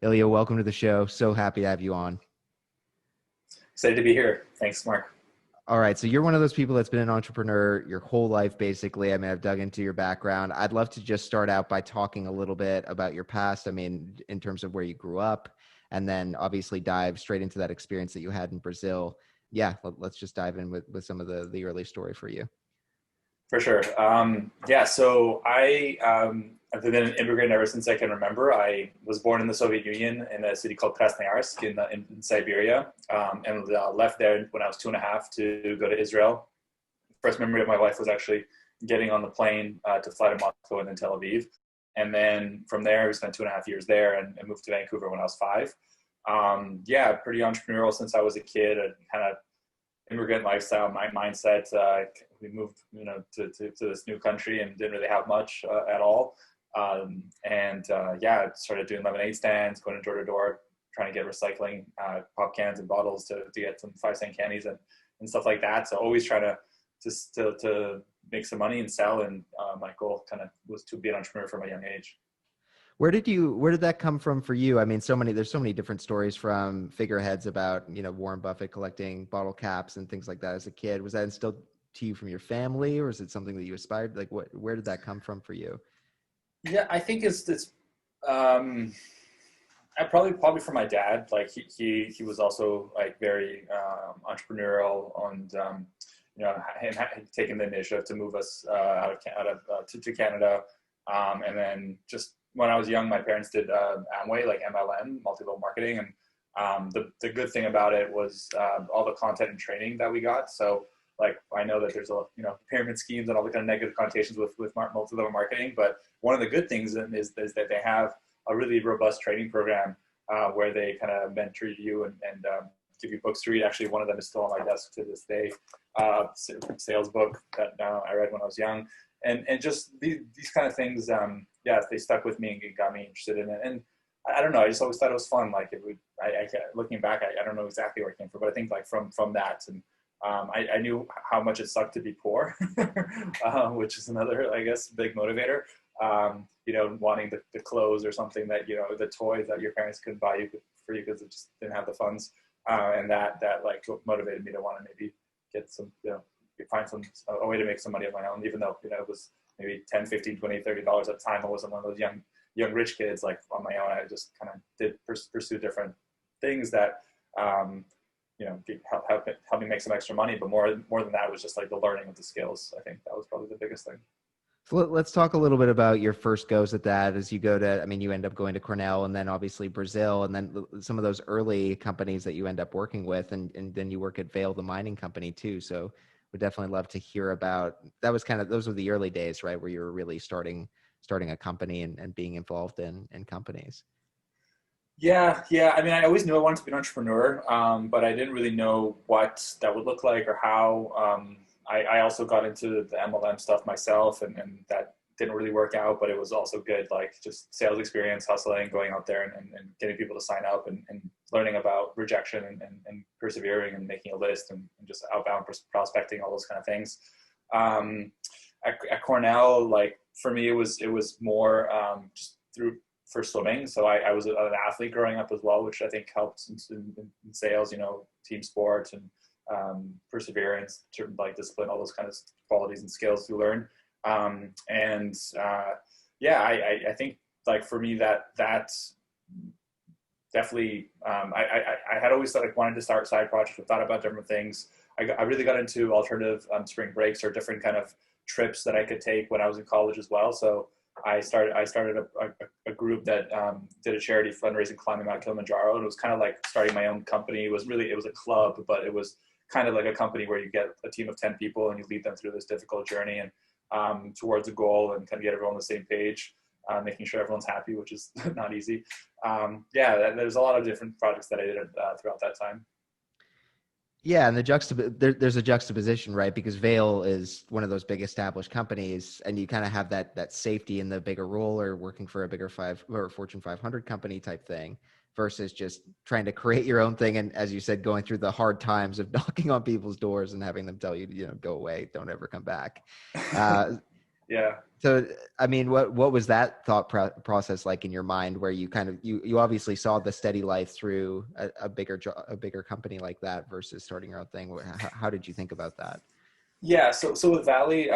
Ilya, welcome to the show. So happy to have you on. Excited to be here. Thanks, Mark. All right. So you're one of those people that's been an entrepreneur your whole life, basically. I mean, I've dug into your background. I'd love to just start out by talking a little bit about your past. I mean, in terms of where you grew up, and then obviously dive straight into that experience that you had in Brazil. Yeah, let's just dive in with some of the early story for you. For sure. I've been an immigrant ever since I can remember. I was born in the Soviet Union in a city called Krasnoyarsk in Siberia, and left there when I was 2.5 to go to Israel. First memory of my life was actually getting on the plane to fly to Moscow and then Tel Aviv. And then from there, we spent 2.5 years there and moved to Vancouver when I was 5. Pretty entrepreneurial since I was a kid. I kind of immigrant lifestyle, my mindset. We moved, to this new country and didn't really have much at all. I started doing lemonade stands, going door to door, trying to get recycling pop cans and bottles to get some 5-cent candies and stuff like that. So always trying to make some money and sell. And my goal kind of was to be an entrepreneur from a young age. Where did that come from for you? I mean, there's so many different stories from figureheads about, Warren Buffett collecting bottle caps and things like that as a kid. Was that instilled to you from your family, or is it something that you aspired? Like where did that come from for you? Yeah, I think it's I probably from my dad. Like he was also like very entrepreneurial and him taking the initiative to move us to Canada, and then just when I was young, my parents did Amway, like MLM, multi-level marketing, and the good thing about it was all the content and training that we got. So like I know that there's pyramid schemes and all the kind of negative connotations with multi-level marketing, but one of the good things is that they have a really robust training program where they kind of mentor you and give you books to read. Actually, one of them is still on my desk to this day, sales book that I read when I was young, and just these kind of things. They stuck with me and got me interested in it. And I don't know, I just always thought it was fun. Like looking back, I don't know exactly where it came from, but I think like from that and. I knew how much it sucked to be poor, which is another, I guess, big motivator. Wanting the clothes or something that, the toys that your parents couldn't buy you for you because they just didn't have the funds. And that like motivated me to want to maybe get some, find a way to make some money of my own, even though, it was maybe 10, 15, 20, $30 at the time. I wasn't one of those young rich kids. Like on my own, I just kind of did pursue different things that, help me make some extra money. But more than that was just like the learning of the skills. I think that was probably the biggest thing. So let's talk a little bit about your first goes at that as you you end up going to Cornell and then obviously Brazil and then some of those early companies that you end up working with and then you work at Vail, the mining company too. So we'd definitely love to hear about, those were the early days, right? Where you were really starting a company and being involved in companies. Yeah. I mean, I always knew I wanted to be an entrepreneur, but I didn't really know what that would look like or how. I also got into the MLM stuff myself, and that didn't really work out, but it was also good, like just sales experience, hustling, going out there and getting people to sign up and learning about rejection and persevering and making a list and just outbound prospecting, all those kind of things. At Cornell, like for me, it was more just for swimming. So I was an athlete growing up as well, which I think helped in sales, team sports and perseverance, like discipline, all those kind of qualities and skills you learn. I think like for me that definitely, I had always thought like wanted to start side projects. I thought about different things. I really got into alternative spring breaks or different kind of trips that I could take when I was in college as well. So I started a group that did a charity fundraising climbing Mount Kilimanjaro, and it was kind of like starting my own company. It was a club, but it was kind of like a company where you get a team of 10 people and you lead them through this difficult journey and towards a goal and kind of get everyone on the same page, making sure everyone's happy, which is not easy. There's a lot of different projects that I did throughout that time. Yeah, and there's a juxtaposition, right? Because Vail is one of those big established companies, and you kind of have that safety in the bigger role or working for a bigger Fortune 500 company type thing, versus just trying to create your own thing. And as you said, going through the hard times of knocking on people's doors and having them tell you, go away, don't ever come back. Yeah. So, I mean, what was that thought process like in your mind, where you kind of you obviously saw the steady life through a bigger a bigger company like that versus starting your own thing? How did you think about that? Yeah, so with Valley,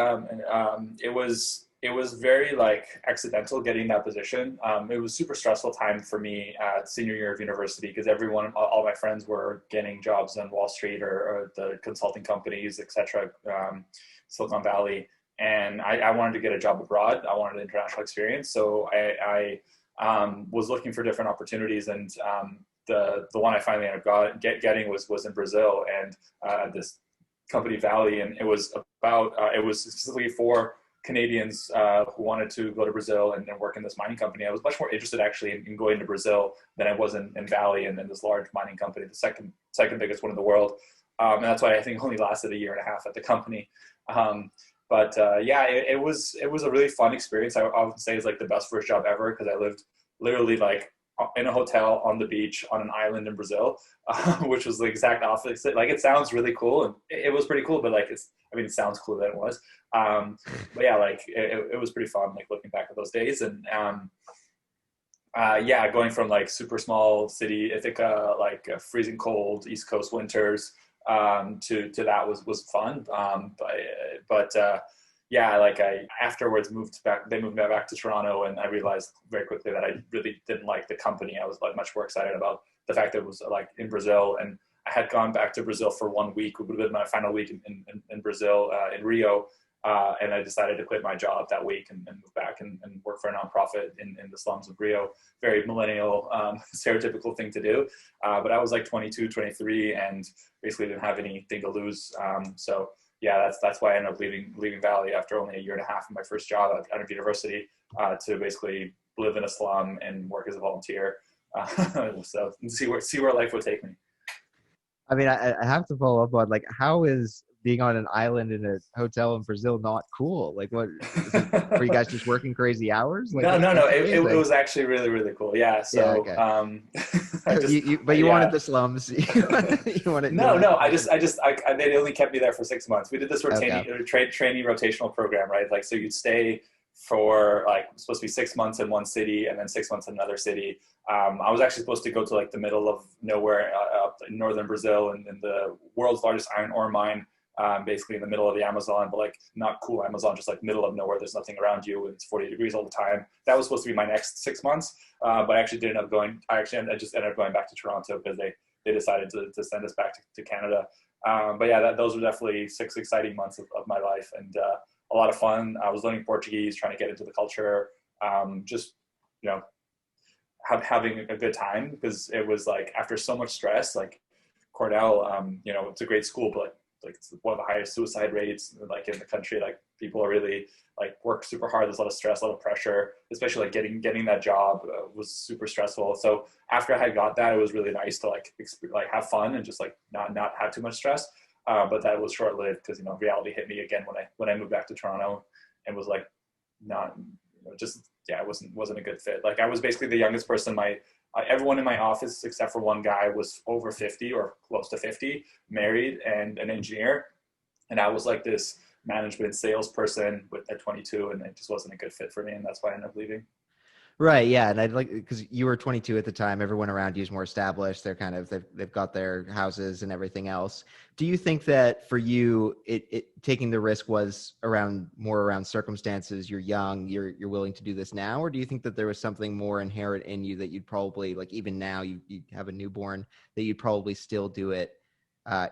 it was very like accidental getting that position. It was super stressful time for me at senior year of university because everyone, all my friends were getting jobs on Wall Street or the consulting companies, etc. Silicon Valley, and I wanted to get a job abroad. I wanted an international experience, so I was looking for different opportunities, and the one I finally ended up getting was in Brazil, and this company Valley, and it was about it was specifically for Canadians who wanted to go to Brazil and work in this mining company. I was much more interested actually in going to Brazil than I was in Valley and in this large mining company, the second biggest one in the world. And that's why I think only lasted a year and a half at the company. But yeah, it was a really fun experience. I would say it's like the best first job ever because I lived literally like in a hotel on the beach on an island in Brazil, which was the exact opposite. Like it sounds really cool, and it was pretty cool, but like it sounds cooler than it was. But yeah, like it was pretty fun, like looking back at those days, and yeah, going from like super small city Ithaca, like freezing cold East Coast winters, to that was fun. But yeah, like I afterwards they moved me back to Toronto, and I realized very quickly that I really didn't like the company. I was like much more excited about the fact that it was like in Brazil, and I had gone back to Brazil for 1 week. It would have been my final week in Brazil, in Rio. And I decided to quit my job that week and move back and work for a nonprofit in the slums of Rio. Very millennial, stereotypical thing to do. But I was like 22, 23, and basically didn't have anything to lose. So yeah, that's why I ended up leaving Valley after only a year and a half of my first job out of university, to basically live in a slum and work as a volunteer. So see where life would take me. I mean, I have to follow up on, like, how is being on an island in a hotel in Brazil not cool? Like, what is it? Were you guys just working crazy hours? Like, No. that's It amazing. was actually really, really cool. Yeah. Yeah. So, Okay. I So just, but you wanted yeah. the slums. You No, wanted no. the pleasure. They only kept me there for 6 months. We did this Okay. trainee rotational program, right? Like, so you'd stay for like supposed to be 6 months in one city and then 6 months in another city. I was actually supposed to go to like the middle of nowhere, up in northern Brazil, and in the world's largest iron ore mine. Basically in the middle of the Amazon, but like not cool Amazon, just like middle of nowhere. There's nothing around you, and it's 40 degrees all the time. That was supposed to be my next 6 months, but I actually didn't end up going. I just ended up going back to Toronto because they decided to send us back to Canada. But yeah, those were definitely 6 exciting months of my life, and a lot of fun. I was learning Portuguese, trying to get into the culture, just you know, having a good time, because it was like after so much stress, like Cornell, it's a great school, but like it's one of the highest suicide rates like in the country. Like people are really like work super hard. There's a lot of stress, a lot of pressure, especially like getting that job was super stressful. So after I had got that, it was really nice to like have fun and just like not have too much stress. But that was short lived because reality hit me again when I moved back to Toronto, and was like not just yeah, it wasn't a good fit. Like I was basically the youngest person. Everyone in my office except for one guy was over 50 or close to 50, married and an engineer, and I was like this management salesperson at 22, and it just wasn't a good fit for me, and that's why I ended up leaving. Right. Yeah. And I'd like, because you were 22 at the time, everyone around you is more established. They're kind of, they've got their houses and everything else. Do you think that for you, it taking the risk was more around circumstances? You're young, you're willing to do this now, or do you think that there was something more inherent in you that you'd probably, like, even now you have a newborn, that you'd probably still do it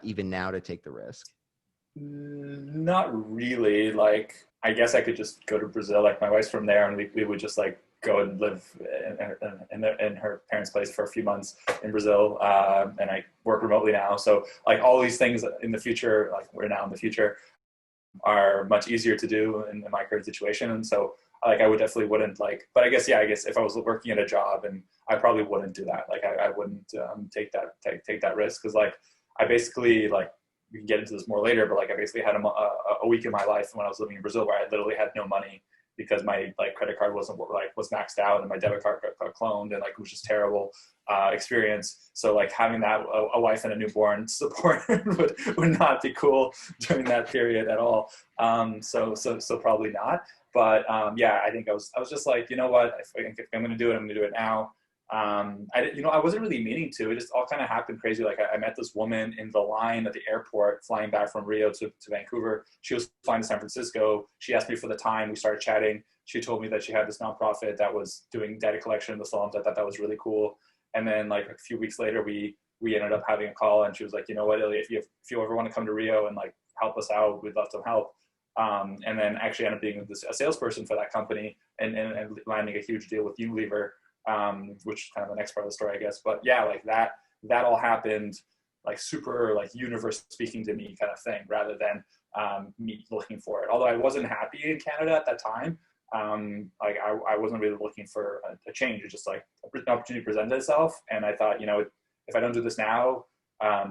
even now to take the risk? Not really. Like I guess I could just go to Brazil. Like my wife's from there, and we would just like go and live in her parents' place for a few months in Brazil. And I work remotely now, so like all these things in the future, like we're now in the future, are much easier to do in my current situation. And so like I would definitely wouldn't like. But I guess if I was working at a job, and I probably wouldn't do that. Like I wouldn't take that risk, because like I basically like. We can get into this more later, but like I basically had a week in my life when I was living in Brazil where I literally had no money because my like credit card was maxed out, and my debit card got cloned, and like it was just terrible experience. So like having that a wife and a newborn support would not be cool during that period at all. So probably not. Yeah, I think I was just like, you know what, if I'm going to do it, I'm going to do it now. I wasn't really meaning to. It just all kind of happened crazy. Like I met this woman in the line at the airport flying back from Rio to Vancouver. She was flying to San Francisco. She asked me for the time. We started chatting. She told me that she had this nonprofit that was doing data collection in the slums. I thought that was really cool. And then like a few weeks later, we ended up having a call, and she was like, you know what, Ilya, if you ever want to come to Rio and like help us out, we'd love some help. And then actually ended up being a salesperson for that company and landing a huge deal with Unilever. Which is kind of the next part of the story, I guess. But yeah, like that all happened like super like universe speaking to me kind of thing, rather than me looking for it. Although I wasn't happy in Canada at that time, like I wasn't really looking for a change. It's just like an opportunity presented itself, and I thought, if I don't do this now, I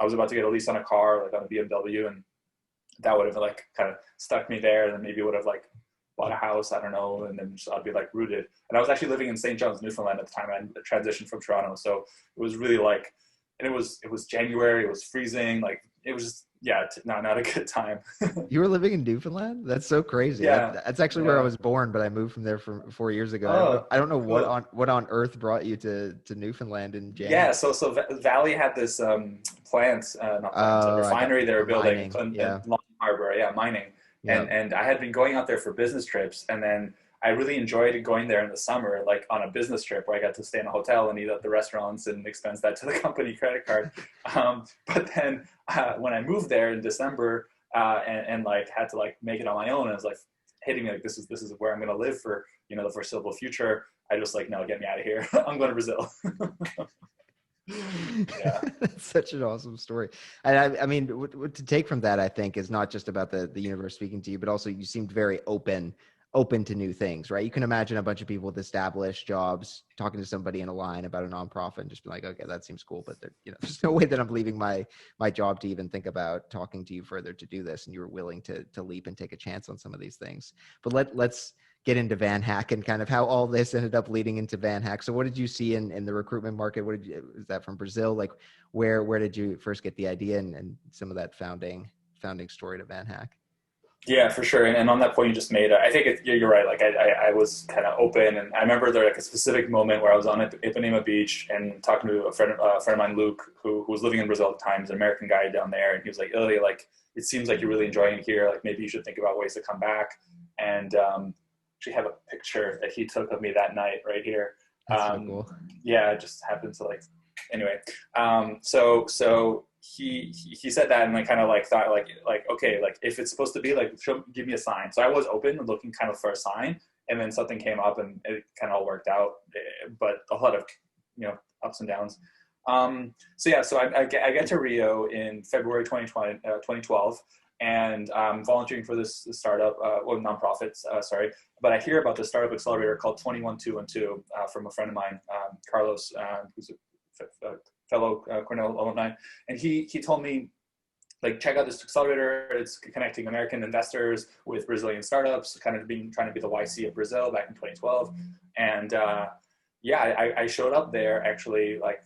was about to get a lease on a car, like on a BMW, and that would have like kind of stuck me there, and then maybe would have like bought a house, I don't know, and then I'd be like rooted. And I was actually living in St. John's, Newfoundland at the time. I transitioned from Toronto, so it was really like, and it was January, it was freezing, like it was just not a good time. You were living in Newfoundland? That's so crazy. Yeah, That's actually where I was born, but I moved from there 4 years ago. I don't know cool. what on earth brought you to Newfoundland in Yeah, January. so Valley had this a Oh, I got refinery they were for building mining. in Yeah. Long Harbor, yeah, mining. Yeah. And I had been going out there for business trips, and then I really enjoyed going there in the summer, like on a business trip where I got to stay in a hotel and eat at the restaurants and expense that to the company credit card. But then when I moved there in December and like had to like make it on my own, and it was like hitting me like this is where I'm going to live for the foreseeable future. I just like, no, get me out of here. I'm going to Brazil. Yeah. That's such an awesome story. And I mean, what to take from that, I think, is not just about the universe speaking to you, but also you seemed very open to new things, right? You can imagine a bunch of people with established jobs talking to somebody in a line about a nonprofit and just be like, okay, that seems cool, but there's no way that I'm leaving my job to even think about talking to you further to do this. And you were willing to leap and take a chance on some of these things. But let's get into VanHack and kind of how all this ended up leading into VanHack. So what did you see in the recruitment market? Is that from Brazil? Like where did you first get the idea and some of that founding story to VanHack? Yeah, for sure. And on that point you just made, I think you're right. Like I was kind of open, and I remember there like a specific moment where I was on Ipanema Beach and talking to a friend of mine, Luke, who was living in Brazil at the time. He's an American guy down there, and he was like, "Ilya, like it seems like you're really enjoying it here. Like maybe you should think about ways to come back." And actually have a picture that he took of me that night right here. That's so cool. Yeah, it just happened to like anyway. So he said that, and I kind of like thought like okay, like if it's supposed to be like give me a sign. So I was open and looking kind of for a sign, and then something came up and it kind of all worked out, but a lot of ups and downs. So I get to Rio in February 2012, and volunteering for this startup, nonprofits, sorry. But I hear about this startup accelerator called 21212 from a friend of mine, Carlos, who's a fellow Cornell alumni, and he told me, like, check out this accelerator. It's connecting American investors with Brazilian startups, kind of trying to be the YC of Brazil back in 2012. And I showed up there actually, like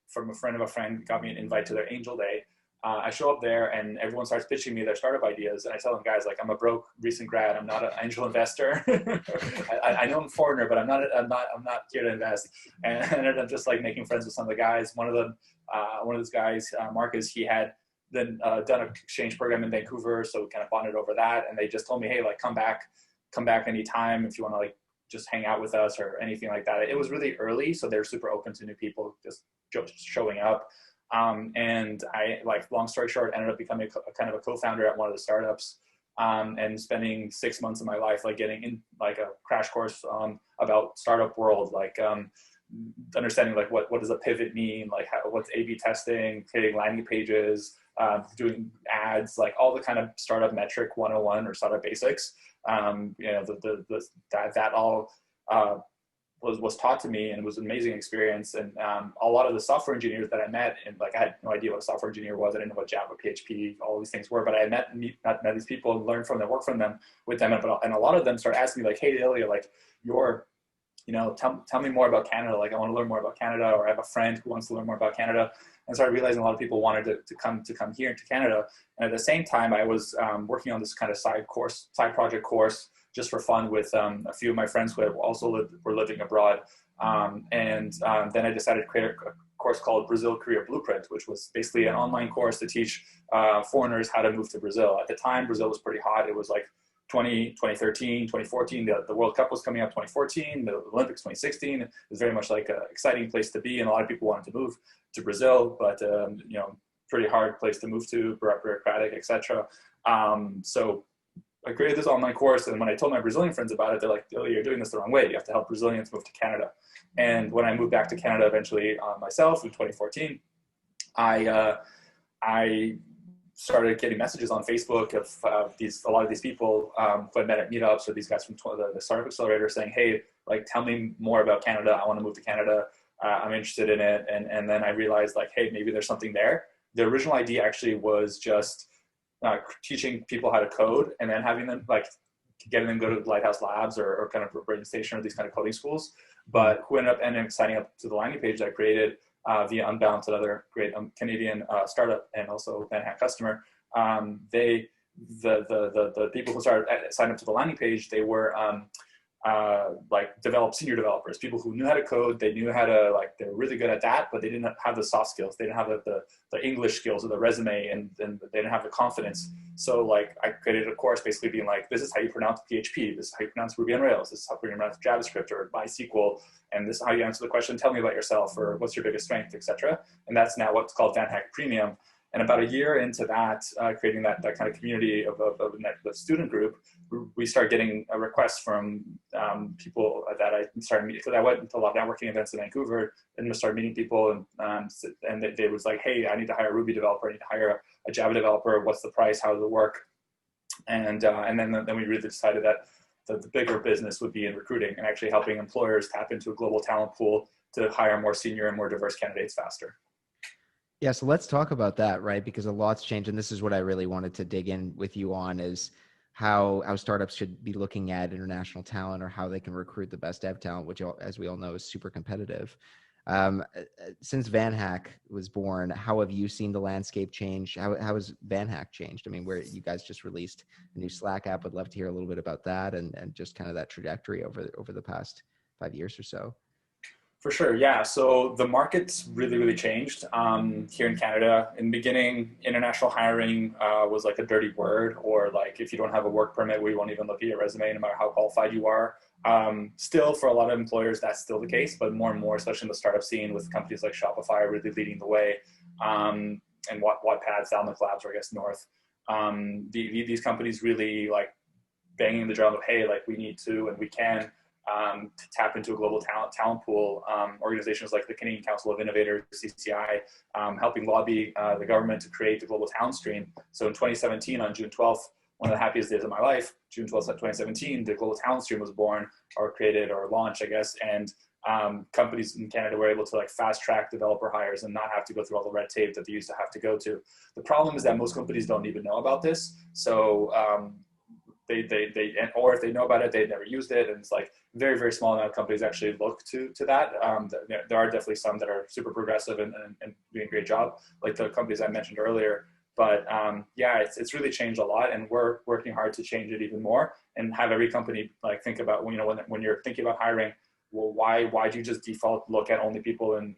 from a friend of a friend, got me an invite to their Angel Day. I show up there and everyone starts pitching me their startup ideas. And I tell them, guys, like, I'm a broke recent grad. I'm not an angel investor. I know I'm a foreigner, but I'm not here to invest. And I ended up just like making friends with some of the guys. One of those guys, Marcus, he had then done an exchange program in Vancouver. So we kind of bonded over that. And they just told me, hey, like, come back anytime if you want to like just hang out with us or anything like that. It was really early. So they're super open to new people just showing up. And I, like, long story short, ended up becoming a kind of a co-founder at one of the startups, and spending 6 months of my life, like, getting in like a crash course, about startup world, like, understanding like what does a pivot mean, like what's A/B testing, creating landing pages, doing ads, like all the kind of startup metric 101 or startup basics. That all, was taught to me, and it was an amazing experience. And a lot of the software engineers that I met, and like I had no idea what a software engineer was. I didn't know what Java, PHP, all these things were, but I met these people and learned from them, worked from them, with them. And a lot of them started asking me like, hey, Ilya, like tell me more about Canada. Like, I want to learn more about Canada, or I have a friend who wants to learn more about Canada. And started realizing a lot of people wanted to come here to Canada. And at the same time, I was working on this kind of side project course just for fun with a few of my friends who also were living abroad. Then I decided to create a course called Brazil Career Blueprint, which was basically an online course to teach foreigners how to move to Brazil. At the time, Brazil was pretty hot. It was like 2013, 2014, the World Cup was coming up 2014, the Olympics 2016. It was very much like an exciting place to be, and a lot of people wanted to move to Brazil, but pretty hard place to move to, bureaucratic, etc. So I created this online course, and when I told my Brazilian friends about it, they're like, "Oh, you're doing this the wrong way. You have to help Brazilians move to Canada." And when I moved back to Canada eventually myself in 2014, I started getting messages on Facebook of a lot of these people who I met at meetups, or these guys from the Startup Accelerator saying, "Hey, like, tell me more about Canada. I want to move to Canada. I'm interested in it." And then I realized, like, hey, maybe there's something there. The original idea actually was just teaching people how to code, and then having them, like, getting them go to Lighthouse Labs or kind of Brain Station or these kind of coding schools. But who ended up signing up to the landing page I created via Unbound, another great Canadian startup and also VanHack customer. The people who started signing up to the landing page, they were like senior developers, people who knew how to code. They knew how to, like, they were really good at that, but they didn't have the soft skills. They didn't have the English skills or the resume, and they didn't have the confidence. So, like, I created a course basically being like, this is how you pronounce PHP. This is how you pronounce Ruby on Rails. This is how you pronounce JavaScript or MySQL. And this is how you answer the question, tell me about yourself, or what's your biggest strength, etc. And that's now what's called VanHack Premium. And about a year into that, creating that kind of community of the student group, we started getting a request from people that I started meeting, because I went to a lot of networking events in Vancouver and just started meeting people, and they was like, hey, I need to hire a Ruby developer, I need to hire a Java developer, what's the price, how does it work? And then we really decided that the bigger business would be in recruiting and actually helping employers tap into a global talent pool to hire more senior and more diverse candidates faster. Yeah, so let's talk about that, right? Because a lot's changed, and this is what I really wanted to dig in with you on, is how startups should be looking at international talent, or how they can recruit the best dev talent, which, as we all know, is super competitive. Since VanHack was born, how have you seen the landscape change? How has VanHack changed? I mean, where you guys just released a new Slack app. Would love to hear a little bit about that, and just kind of that trajectory over the past 5 years or so. For sure, yeah. So the market's really, really changed here in Canada. In the beginning, international hiring was like a dirty word, or like, if you don't have a work permit, we won't even look at your resume, no matter how qualified you are. Still, for a lot of employers, that's still the case, but more and more, especially in the startup scene, with companies like Shopify really leading the way, and Wattpad, Salmon Labs, or I guess North. These companies really, like, banging the drum of, hey, like, we need to and we can to tap into a global talent pool. Organizations like the Canadian Council of Innovators, CCI, helping lobby the government to create the global talent stream. So in 2017, on June 12th, one of the happiest days of my life, June 12th, 2017, the global talent stream was born, or created, or launched, I guess. And companies in Canada were able to, like, fast track developer hires and not have to go through all the red tape that they used to have to go to. The problem is that most companies don't even know about this. So or if they know about it, they've never used it, and it's like very, very small amount of companies actually look to that. There are definitely some that are super progressive and doing a great job, like the companies I mentioned earlier. But yeah, it's really changed a lot, and we're working hard to change it even more, and have every company, like, think about, when you're thinking about hiring, well, why do you just default look at only people in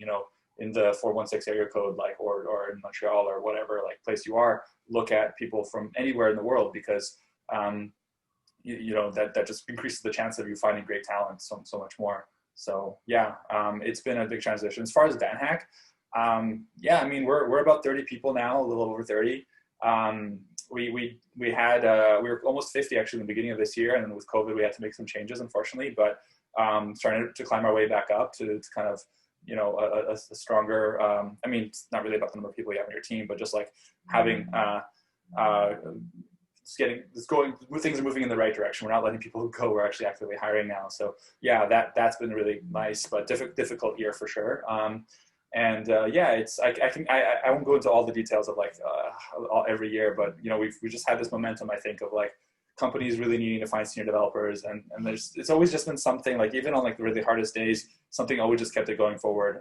the 416 area code, like, or in Montreal or whatever, like, place you are? Look at people from anywhere in the world, because that just increases the chance of you finding great talent so much more. So yeah, it's been a big transition. As far as VanHack, yeah, I mean, we're about 30 people now, a little over 30. We were almost 50 actually in the beginning of this year, and then with COVID we had to make some changes, unfortunately, but starting to climb our way back up to kind of, a stronger, I mean, it's not really about the number of people you have on your team, but just like having things are moving in the right direction. We're not letting people go. We're actually actively hiring now. So yeah, that's been really nice, but difficult year for sure. Yeah, I won't go into all the details of, like, every year, but we just had this momentum, I think, of, like, companies really needing to find senior developers, and it's always just been something, like, even on, like, the really hardest days, something always just kept it going forward.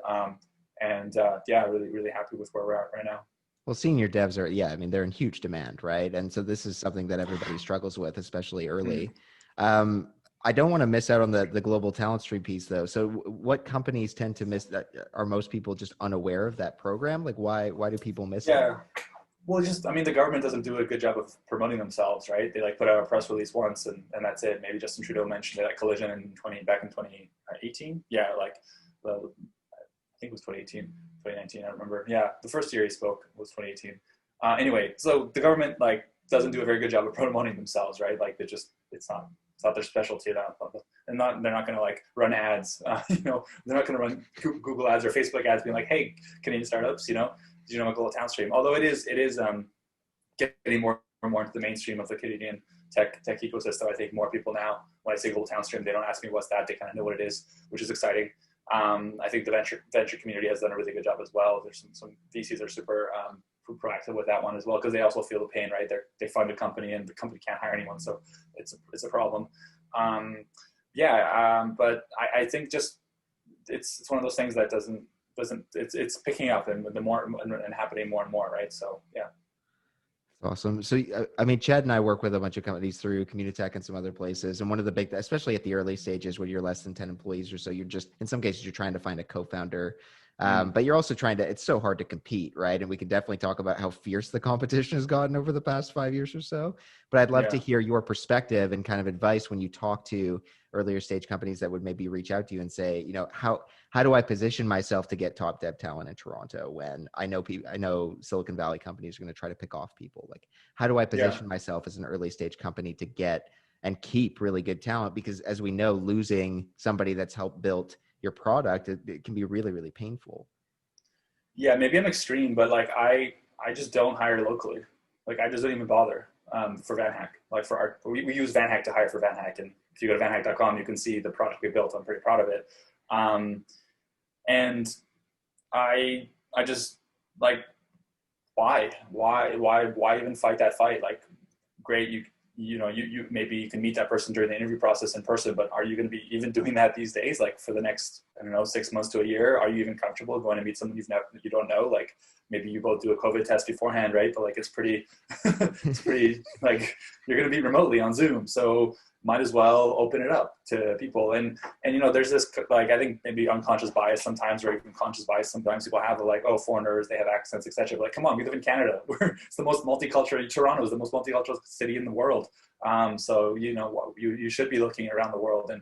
Yeah, really, really happy with where we're at right now. Well, senior devs are, yeah, I mean, they're in huge demand, right? And so this is something that everybody struggles with, especially early. I don't want to miss out on the global talent stream piece though. So what companies tend to miss that? Are most people just unaware of that program? Like why do people miss it? Yeah. Well, just, I mean, the government doesn't do a good job of promoting themselves, right? They like put out a press release once and that's it. Maybe Justin Trudeau mentioned it at Collision back in 2018. Yeah, like, well, I think it was 2018, 2019. I don't remember. Yeah, the first year he spoke was 2018. Anyway, so the government like doesn't do a very good job of promoting themselves, right? Like it's not their specialty. And they're not going to like run ads. They're not going to run Google ads or Facebook ads being like, hey, Canadian startups, do you know what global talent stream? Although it is getting more and more into the mainstream of the Canadian tech ecosystem. I think more people now, when I say global talent stream, they don't ask me what's that. They kind of know what it is, which is exciting. I think the venture community has done a really good job as well. There's some VCs are super proactive with that one as well, because they also feel the pain, right? They fund a company and the company can't hire anyone, so it's a problem. But I think just it's one of those things that doesn't it's picking up and the more and happening more and more, right? So yeah. Awesome. So, I mean, Chad and I work with a bunch of companies through Communitech and some other places. And one of the big, especially at the early stages when you're less than 10 employees or so, you're just, in some cases, you're trying to find a co-founder. But you're also it's so hard to compete, right? And we can definitely talk about how fierce the competition has gotten over the past 5 years or so. But I'd love to hear your perspective and kind of advice when you talk to earlier stage companies that would maybe reach out to you and say, how do I position myself to get top dev talent in Toronto when I know Silicon Valley companies are going to try to pick off people? Like, how do I position myself as an early stage company to get and keep really good talent? Because as we know, losing somebody that's helped build your product, it can be really, really painful. Yeah, maybe I'm extreme, but like I just don't hire locally. Like I just don't even bother for VanHack. Like we use VanHack to hire for VanHack, and if you go to vanhack.com, you can see the product we built. I'm pretty proud of it. And I just like, why even fight that fight? Like, great, you maybe you can meet that person during the interview process in person, but are you going to be even doing that these days? Like for the next, 6 months to a year, are you even comfortable going to meet someone you don't know? Like maybe you both do a COVID test beforehand, right? But like, it's pretty like you're going to be remotely on Zoom. So might as well open it up to people. And there's this, like, I think maybe unconscious bias sometimes, or even conscious bias sometimes people have, like, oh, foreigners, they have accents, etc. But like, come on, we live in Canada. It's the most multicultural, Toronto is the most multicultural city in the world. So, you should be looking around the world. And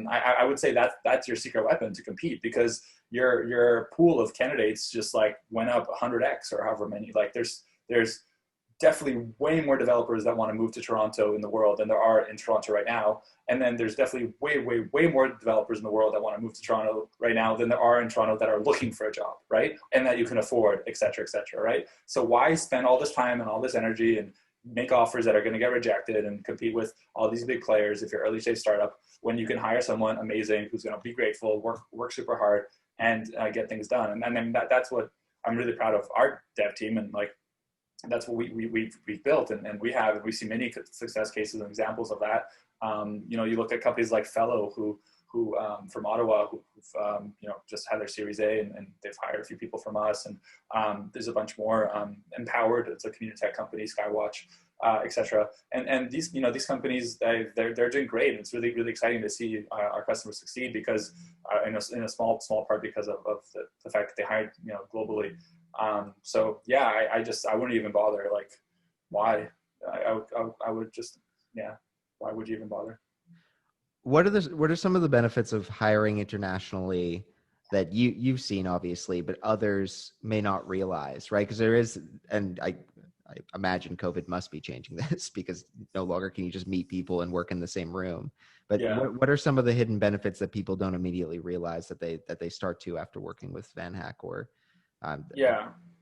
I would say that's your secret weapon to compete, because your pool of candidates just like went up 100x or however many. Like there's definitely way more developers that want to move to Toronto in the world than there are in Toronto right now. And then there's definitely way more developers in the world that want to move to Toronto right now than there are in Toronto that are looking for a job, right? And that you can afford, et cetera, right? So why spend all this time and all this energy and make offers that are going to get rejected and compete with all these big players if you're early stage startup, when you can hire someone amazing who's going to be grateful, work super hard, and get things done. And then that's what I'm really proud of our dev team, and like, that's what we've built, and we see many success cases and examples of that. You look at companies like Fellow, who from Ottawa, who've just had their Series A, and they've hired a few people from us, and there's a bunch more. Empowered, it's a community tech company, Skywatch, etc. And these companies, they're doing great, and it's really, really exciting to see our customers succeed, because in a small part because of the fact that they hired globally. So yeah, I wouldn't even bother. Like, why? I would just, why would you even bother? What are some of the benefits of hiring internationally that you've seen, obviously, but others may not realize, right? Because there is, and I imagine COVID must be changing this, because no longer can you just meet people and work in the same room. But what are some of the hidden benefits that people don't immediately realize that they start to after working with VanHack or hired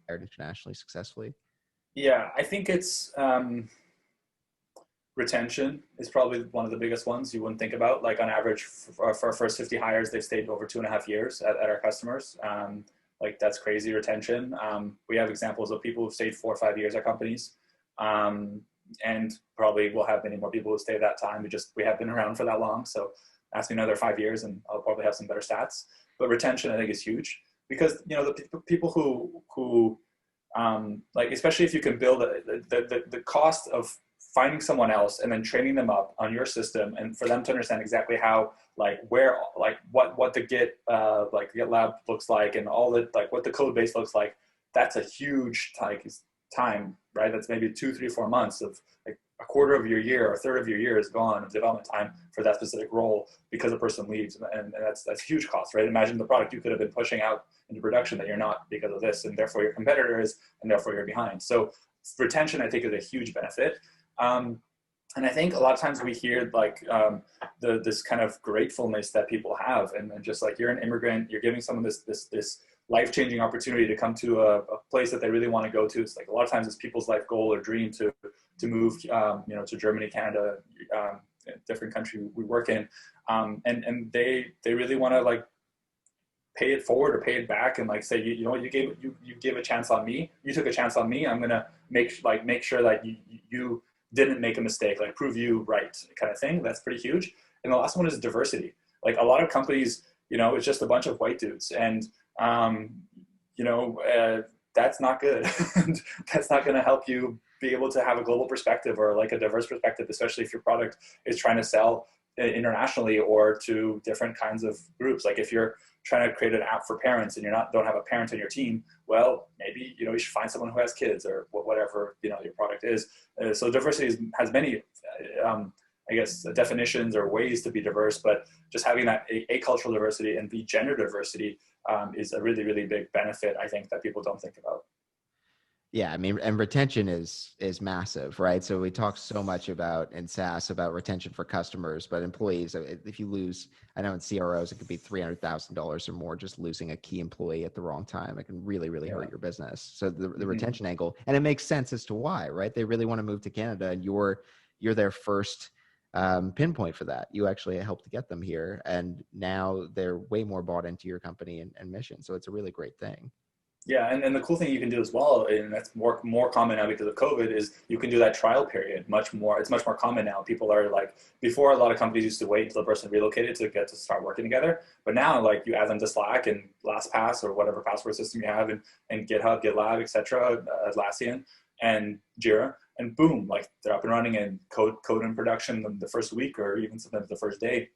internationally successfully? Yeah, I think it's retention is probably one of the biggest ones you wouldn't think about. Like on average, for our first 50 hires, they've stayed over 2.5 years at our customers. Like that's crazy retention. We have examples of people who've stayed 4 or 5 years at companies, and probably we'll have many more people who stay that time. We have been around for that long. So ask me another 5 years and I'll probably have some better stats. But retention, I think, is huge, because the people who like, especially if you can build the cost of finding someone else and then training them up on your system, and for them to understand exactly how, like, where, like what the Git GitLab looks like, and all the, like, what the code base looks like. That's a huge time, right? That's maybe 2, 3, 4 months of, like, a quarter of your year or a third of your year is gone of development time for that specific role because a person leaves, and that's huge cost, right? Imagine the product you could have been pushing out into production that you're not because of this, and therefore your competitor is, and therefore you're behind. So retention, I think, is a huge benefit. And I think a lot of times we hear, like, this kind of gratefulness that people have, and just like, you're an immigrant, you're giving someone this life-changing opportunity to come to a place that they really want to go to. It's like, a lot of times it's people's life goal or dream to move, to Germany, Canada, different country we work in, and they really want to, like, pay it forward or pay it back, and, like, say, you know what, you gave a chance on me, you took a chance on me, I'm gonna make sure that you didn't make a mistake, like, prove you right, kind of thing. That's pretty huge. And the last one is diversity. Like, a lot of companies, it's just a bunch of white dudes, and that's not good. That's not going to help you be able to have a global perspective, or, like, a diverse perspective, especially if your product is trying to sell internationally or to different kinds of groups. Like, if you're trying to create an app for parents and don't have a parent on your team, well, maybe, you should find someone who has kids, or whatever, your product is. So diversity has many, I guess, definitions or ways to be diverse, but just having that a cultural diversity and the gender diversity is a really, really big benefit, I think, that people don't think about. Yeah, I mean, and retention is massive, right? So we talk so much about in SaaS about retention for customers, but employees, if you lose, I know in CROs it could be $300,000 or more just losing a key employee at the wrong time. It can really, really hurt your business. So the retention angle, and it makes sense as to why, right? They really want to move to Canada, and you're their first pinpoint for that. You actually helped to get them here, and now they're way more bought into your company and mission. So it's a really great thing. Yeah, and the cool thing you can do as well, and that's more common now because of COVID, is you can do that trial period it's much more common now. People are, like, before, a lot of companies used to wait until the person relocated to get to start working together. But now, like, you add them to Slack and LastPass or whatever password system you have, and GitHub, GitLab, etc., Atlassian, and Jira, and boom, like, they're up and running and code in production the first week, or even sometimes the first day.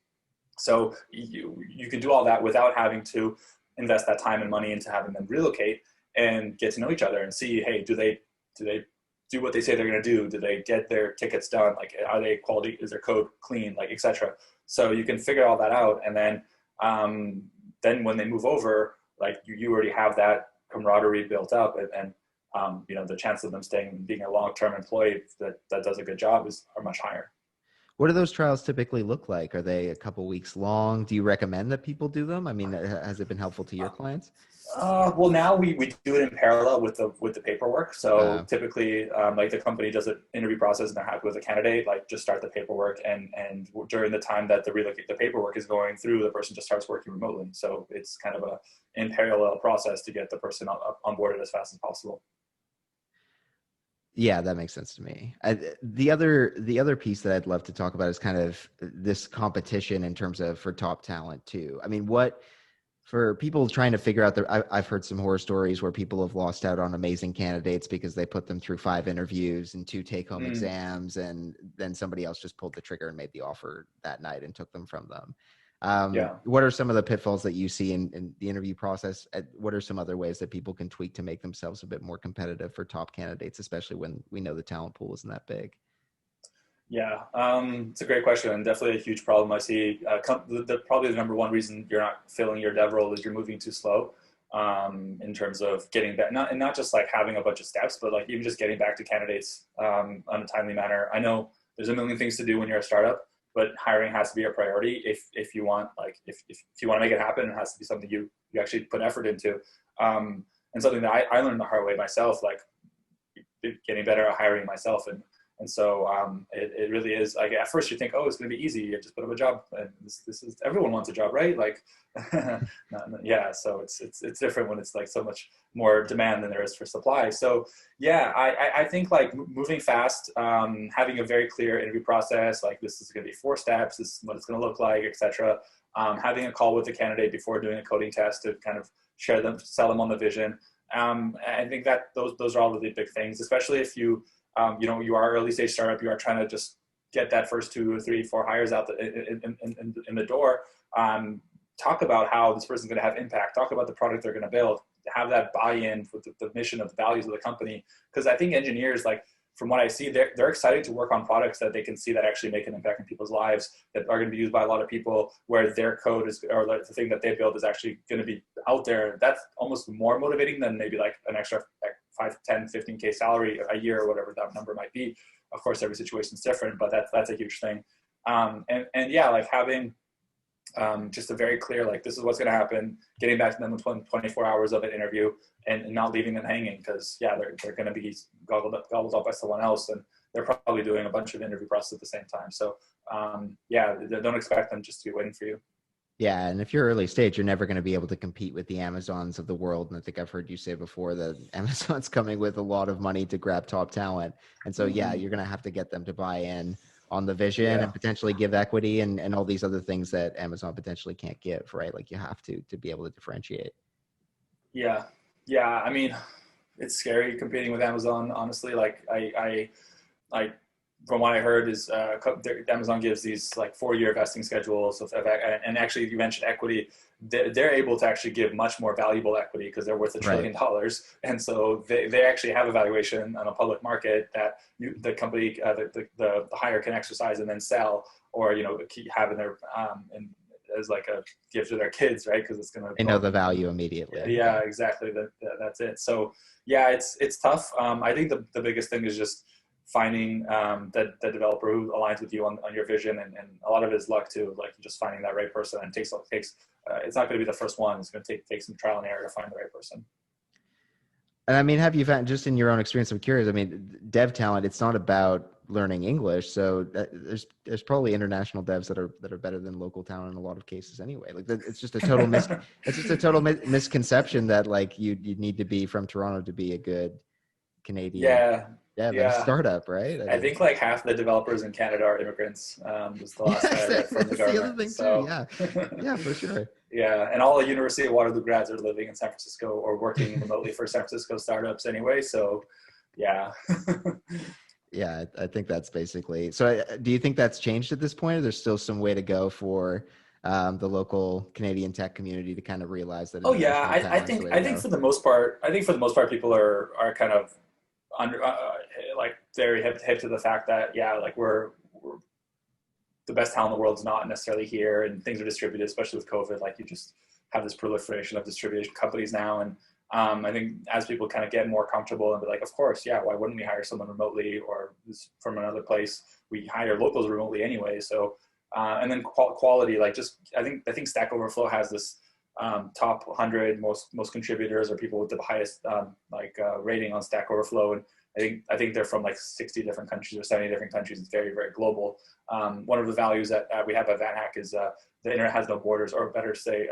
So you can do all that without having to invest that time and money into having them relocate, and get to know each other and see, hey, do they do what they say they're going to do? Do they get their tickets done? Like, are they quality? Is their code clean? Like, etc. So you can figure all that out, and then when they move over, like, you already have that camaraderie built up, and the chance of them being a long-term employee that does a good job are much higher. What do those trials typically look like? Are they a couple weeks long? Do you recommend that people do them? I mean, has it been helpful to your clients? Well, now we do it in parallel with the paperwork. So typically, like, the company does an interview process and they're happy with the candidate, like, just start the paperwork, and during the time that the paperwork is going through, the person just starts working remotely. So it's kind of a in parallel process to get the person onboarded as fast as possible. Yeah, that makes sense to me. The other piece that I'd love to talk about is kind of this competition in terms of for top talent too. I mean, for people trying to figure out I've heard some horror stories where people have lost out on amazing candidates because they put them through 5 interviews and 2 take-home exams, and then somebody else just pulled the trigger and made the offer that night and took them from them. What are some of the pitfalls that you see in the interview process? What are some other ways that people can tweak to make themselves a bit more competitive for top candidates, especially when we know the talent pool isn't that big? Yeah, it's a great question, and definitely a huge problem I see. Probably the number one reason you're not filling your dev role is you're moving too slow, in terms of getting back, not just, like, having a bunch of steps, but, like, even just getting back to candidates on a timely manner. I know there's a million things to do when you're a startup, but hiring has to be a priority if you want, like, if you want to make it happen. It has to be something you actually put effort into, and something that I learned the hard way myself, like, getting better at hiring myself. And so it really is, like, at first you think, oh, it's going to be easy. You just put up a job, and this is, everyone wants a job, right? Like, yeah. So it's different when it's, like, so much more demand than there is for supply. So yeah, I think, like, moving fast, having a very clear interview process, like, this is going to be 4 steps, this is what it's going to look like, etc. Having a call with the candidate before doing a coding test to kind of sell them on the vision. I think that those are all really big things, especially if you you are early stage startup, you are trying to just get that first 2 or 3, 4 hires out in the door. Talk about how this person's going to have impact. Talk about the product they're going to build. Have that buy-in with the mission of the values of the company. Because I think engineers, like from what I see, they're excited to work on products that they can see that actually make an impact in people's lives, that are going to be used by a lot of people, where their code is, or the thing that they build is actually going to be out there. That's almost more motivating than maybe like an extra 5, 10, 15K salary a year or whatever that number might be. Of course, every situation is different, but that's a huge thing. And yeah, like having just a very clear, like, this is what's going to happen, getting back to them with 24 hours of an interview and not leaving them hanging, because yeah, they're going to be gobbled up by someone else, and they're probably doing a bunch of interview processes at the same time. So yeah, don't expect them just to be waiting for you. Yeah, and if you're early stage, you're never going to be able to compete with the Amazons of the world. And I think I've heard you say before that Amazon's coming with a lot of money to grab top talent. And so, yeah, you're going to have to get them to buy in on the vision and potentially give equity and all these other things that Amazon potentially can't give, right? Like you have to be able to differentiate. Yeah. Yeah. I mean, it's scary competing with Amazon, honestly. Like I from what I heard is Amazon gives these like 4-year vesting schedules and actually you mentioned equity. They're able to actually give much more valuable equity because they're worth $1 trillion. And so they actually have a valuation on a public market that the company, the hire can exercise and then sell, or, keep having their, and as like a gift to their kids, right? Because it's going to, they know the value immediately. Yeah, exactly. That's it. So yeah, it's tough. I think the biggest thing is just finding the developer who aligns with you on your vision, and a lot of it is luck too, like just finding that right person. And takes it's not going to be the first one. It's going to take some trial and error to find the right person. And I mean, have you found, just in your own experience, I'm curious, I mean, dev talent, it's not about learning English. So there's probably international devs that are better than local talent in a lot of cases anyway. Like it's just a total misconception that like you need to be from Toronto to be a good Canadian startup, right? I think like half the developers in Canada are immigrants. Was the last I read from the government. The other thing too. Yeah, for sure. Yeah, and all the University of Waterloo grads are living in San Francisco or working remotely for San Francisco startups anyway. So, yeah. Yeah, I think that's basically. So, do you think that's changed at this point, or there's still some way to go for the local Canadian tech community to kind of realize that? Oh yeah, I think for the most part, people are kind of under like very hip to the fact that like we're the best talent in the world is not necessarily here, and things are distributed, especially with COVID. Like you just have this proliferation of distribution companies now, and I think as people kind of get more comfortable and be like, of course, why wouldn't we hire someone remotely or from another place? We hire locals remotely anyway. So and then quality, like just I think Stack Overflow has this top 100 most contributors or people with the highest rating on Stack Overflow, and I think they're from like 60 different countries or 70 different countries. It's very, very global. One of the values that we have at VanHack is the internet has no borders, or better say,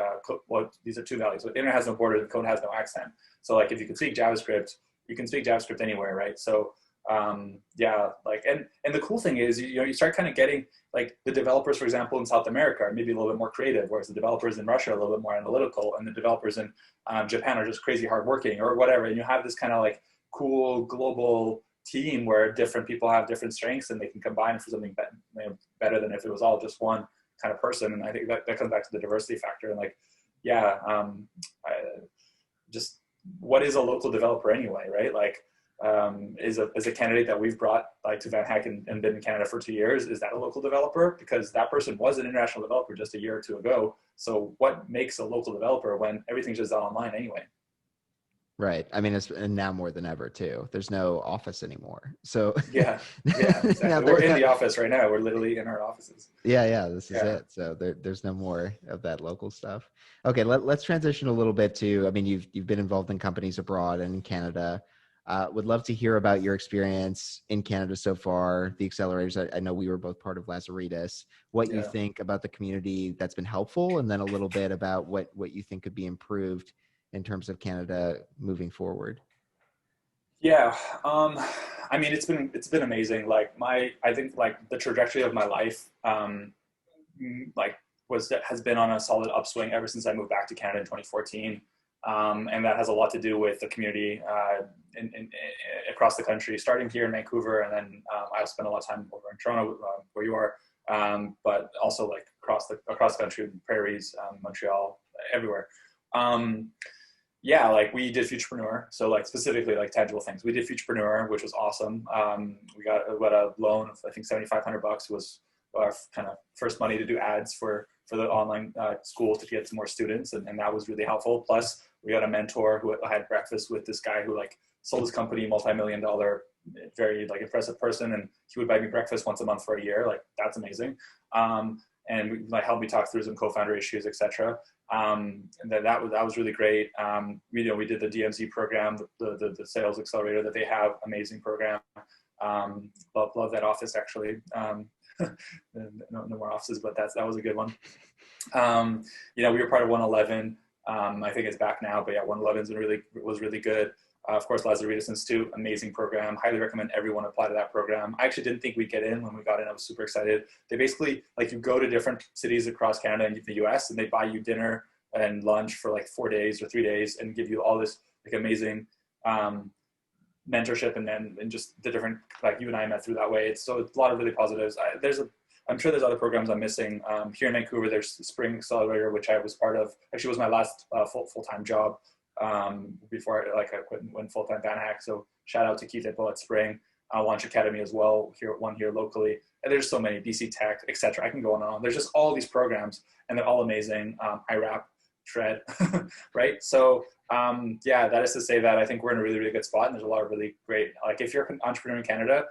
these are two values. So the internet has no borders, and code has no accent. So like if you can speak JavaScript, you can speak JavaScript anywhere, right? So and the cool thing is, you start kind of getting like the developers, for example, in South America are maybe a little bit more creative, whereas the developers in Russia are a little bit more analytical, and the developers in Japan are just crazy hardworking or whatever. And you have this kind of like cool global team where different people have different strengths and they can combine for something better than if it was all just one kind of person. And I think that comes back to the diversity factor. And like, just what is a local developer anyway, right? Like, is a candidate that we've brought like to VanHack and been in Canada for 2 years, is that a local developer? Because that person was an international developer just a year or two ago. So what makes a local developer when everything's just online anyway? Right. I mean, and now more than ever too. There's no office anymore. So yeah, exactly. We're in the office right now. We're literally in our offices. Yeah. This is it. So there's no more of that local stuff. Okay, let's transition a little bit to. I mean, you've been involved in companies abroad and in Canada. Would love to hear about your experience in Canada so far. The accelerators. I know we were both part of Lazaritas. What you think about the community that's been helpful, and then a little bit about what you think could be improved in terms of Canada moving forward. Yeah. I mean, it's been amazing. Like I think like the trajectory of my life, has been on a solid upswing ever since I moved back to Canada in 2014. And that has a lot to do with the community across the country, starting here in Vancouver, and then I spent a lot of time over in Toronto, where you are, but also like across the country, prairies, Montreal, everywhere. Yeah, like we did Futurepreneur. So like specifically like tangible things. We did Futurepreneur, which was awesome. We got a loan of I think $7,500 was our kind of first money to do ads for the online school to get some more students, and that was really helpful. Plus, we got a mentor who I had breakfast with this guy who like sold his company, multi-million-dollar, very like impressive person, and he would buy me breakfast once a month for a year. Like that's amazing. And like helped me talk through some co-founder issues, etc. And then that was really great. We did the DMZ program, the sales accelerator that they have, amazing program. Love that office actually. No more offices, but that was a good one. We were part of 111. I think it's back now, but yeah, 111 was really good. Of course, Lazaridis Institute, amazing program. Highly recommend everyone apply to that program. I actually didn't think we'd get in. When we got in, I was super excited. They basically, like, you go to different cities across Canada and the US, and they buy you dinner and lunch for like 4 days or 3 days and give you all this like amazing mentorship, and just the different, like you and I met through that way. It's a lot of really positives. I'm sure there's other programs I'm missing. Here in Vancouver, there's the Spring Accelerator, which I was part of. Actually, was my last full-time job before I quit and went full-time VanHack. So shout out to Keith Ipple at Spring. Launch Academy as well, one here locally. And there's so many, BC Tech, etc. I can go on and on. There's just all these programs, and they're all amazing. IRAP, Shred, right? So that is to say that I think we're in a really, really good spot, and there's a lot of really great, like if you're an entrepreneur in Canada,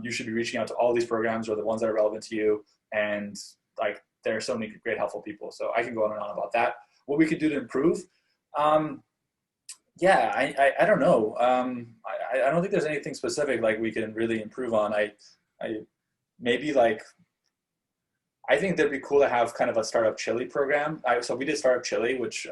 you should be reaching out to all these programs or the ones that are relevant to you. And like, there are so many great, helpful people. So I can go on and on about that. What we could do to improve. I don't know. I don't think there's anything specific like we can really improve on. I think that'd be cool to have kind of a Startup Chile program. So we did Startup Chile, which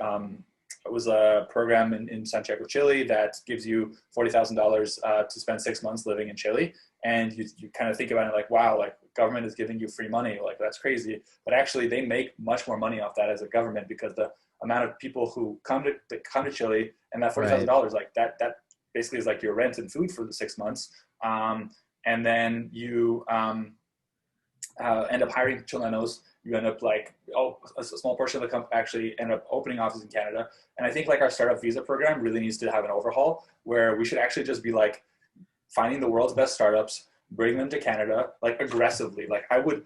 was a program in Santiago, Chile, that gives you $40,000 to spend 6 months living in Chile. And you kind of think about it like, wow, like government is giving you free money. Like that's crazy. But actually they make much more money off that as a government, because the amount of people who come to Chile, and that $40,000, like that basically is like your rent and food for the 6 months. And then you end up hiring Chilenos. You end up like, a small portion of the company actually end up opening offices in Canada. And I think like our startup visa program really needs to have an overhaul, where we should actually just be like finding the world's best startups, bring them to Canada, like aggressively. Like I would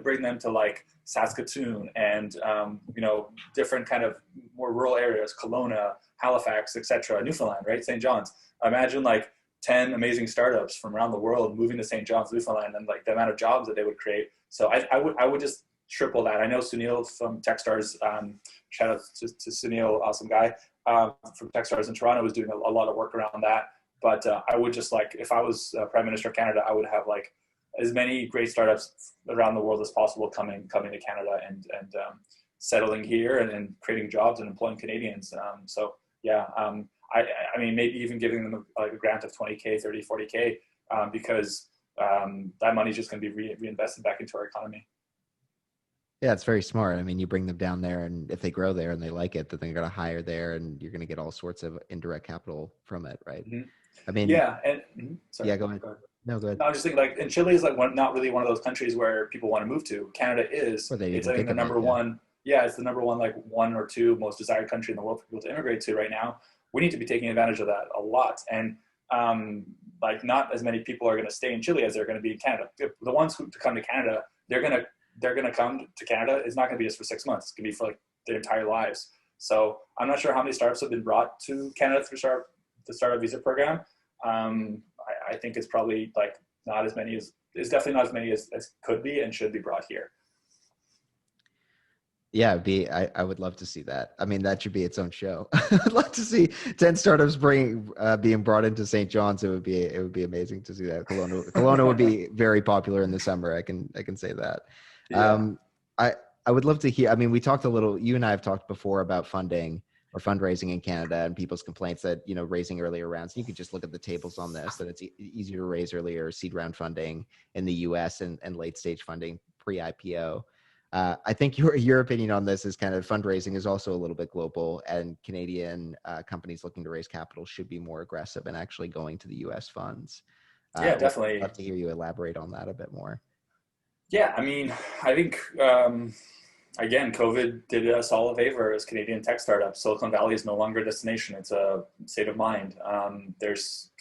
bring them to like Saskatoon and, different kind of more rural areas, Kelowna, Halifax, etc., Newfoundland, right? St. John's. Imagine like 10 amazing startups from around the world moving to St. John's, Newfoundland, and like the amount of jobs that they would create. So I would just triple that. I know Sunil from Techstars, shout out to Sunil, awesome guy, from Techstars in Toronto, was doing a lot of work around that. But I would just like, if I was Prime Minister of Canada, I would have like as many great startups around the world as possible coming to Canada and settling here and creating jobs and employing Canadians. I mean, maybe even giving them a grant of 20K, 30, 40K, because that money is just going to be reinvested back into our economy. Yeah, it's very smart. I mean, you bring them down there, and if they grow there and they like it, then they're going to hire there, and you're going to get all sorts of indirect capital from it, right? Mm-hmm. I mean, sorry, yeah, go ahead. No, go ahead. No, I was just thinking, like, and Chile is like not really one of those countries where people want to move to. Canada is. It's I think the number one. Yeah, it's the number one, like 1 or 2 most desired country in the world for people to immigrate to right now. We need to be taking advantage of that a lot. And like, not as many people are going to stay in Chile as they're going to be in Canada. The ones who come to Canada, they're going to come to Canada. It's not going to be just for 6 months. It's going to be for like their entire lives. So I'm not sure how many startups have been brought to Canada through the startup visa program. I think it's probably like not as many it's definitely not as many as could be and should be brought here. Yeah, I would love to see that. I mean, that should be its own show. I'd love to see 10 startups being brought into St. John's. It would be amazing to see that. Kelowna would be very popular in the summer. I can say that. Yeah. I would love to hear. I mean, we talked a little. You and I have talked before about funding or fundraising in Canada and people's complaints that raising earlier rounds. You could just look at the tables on this. That it's easier to raise earlier seed round funding in the U.S. and late stage funding pre-IPO. I think your opinion on this is kind of fundraising is also a little bit global, and Canadian companies looking to raise capital should be more aggressive and actually going to the U.S. funds. Yeah, Would definitely. love to hear you elaborate on that a bit more. Yeah, I mean, I think again, COVID did us all a favor as Canadian tech startups. Silicon Valley is no longer a destination; it's a state of mind. There's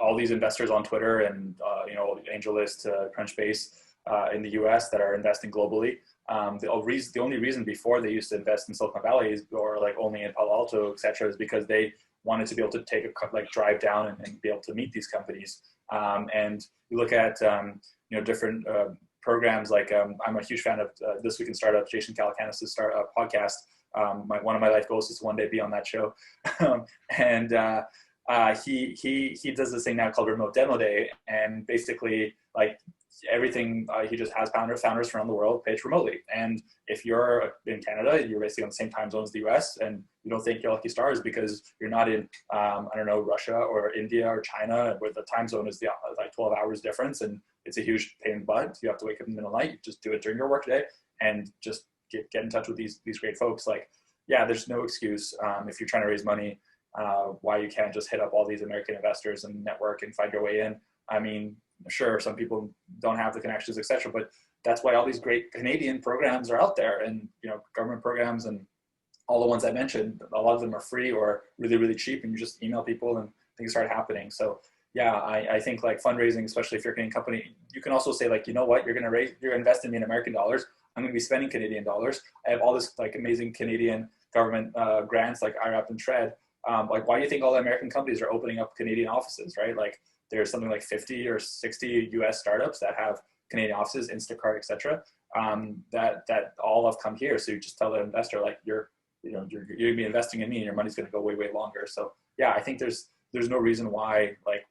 all these investors on Twitter and AngelList, Crunchbase in the U.S. that are investing globally. The only reason before they used to invest in Silicon Valley or like only in Palo Alto, et cetera, is because they wanted to be able to take drive down and be able to meet these companies. And you look at different programs like I'm a huge fan of This Week in Startups, Jason Calacanis' startup podcast. One of my life goals is to one day be on that show. And he does this thing now called Remote Demo Day, and basically like everything he just has founders around the world pitch remotely. And if you're in Canada, you're basically on the same time zone as the US, and you don't think you're lucky stars because you're not in Russia or India or China, where the time zone is like 12 hours difference, and it's a huge pain in the butt. You have to wake up in the middle of the night. You just do it during your workday and just get in touch with these great folks. Like, yeah, there's no excuse if you're trying to raise money why you can't just hit up all these American investors and network and find your way in. I mean, sure, some people don't have the connections, etc., but that's why all these great Canadian programs are out there, and government programs and all the ones I mentioned. A lot of them are free or really, really cheap, and you just email people and things start happening. So yeah, I think like fundraising, especially if you're a Canadian company, you can also say like, you know what, you're going to invest in me in American dollars. I'm going to be spending Canadian dollars. I have all this like amazing Canadian government grants like IRAP and TRED. Like, why do you think all the American companies are opening up Canadian offices, right? Like, there's something like 50 or 60 US startups that have Canadian offices, Instacart, et cetera, that all have come here. So you just tell the investor, like, you're going to be investing in me and your money's going to go way, way longer. So yeah, I think there's no reason why, like,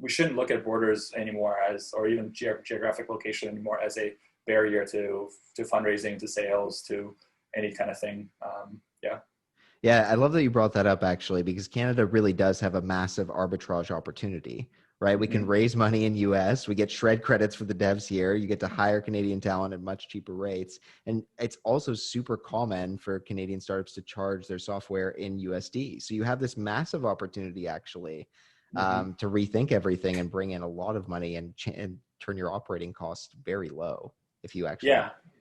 we shouldn't look at borders anymore or even geographic location anymore as a barrier to fundraising, to sales, to any kind of thing. Yeah. Yeah, I love that you brought that up actually, because Canada really does have a massive arbitrage opportunity, right? We can raise money in US, we get shred credits for the devs here, you get to hire Canadian talent at much cheaper rates. And it's also super common for Canadian startups to charge their software in USD. So you have this massive opportunity actually to rethink everything and bring in a lot of money and turn your operating costs very low if you actually.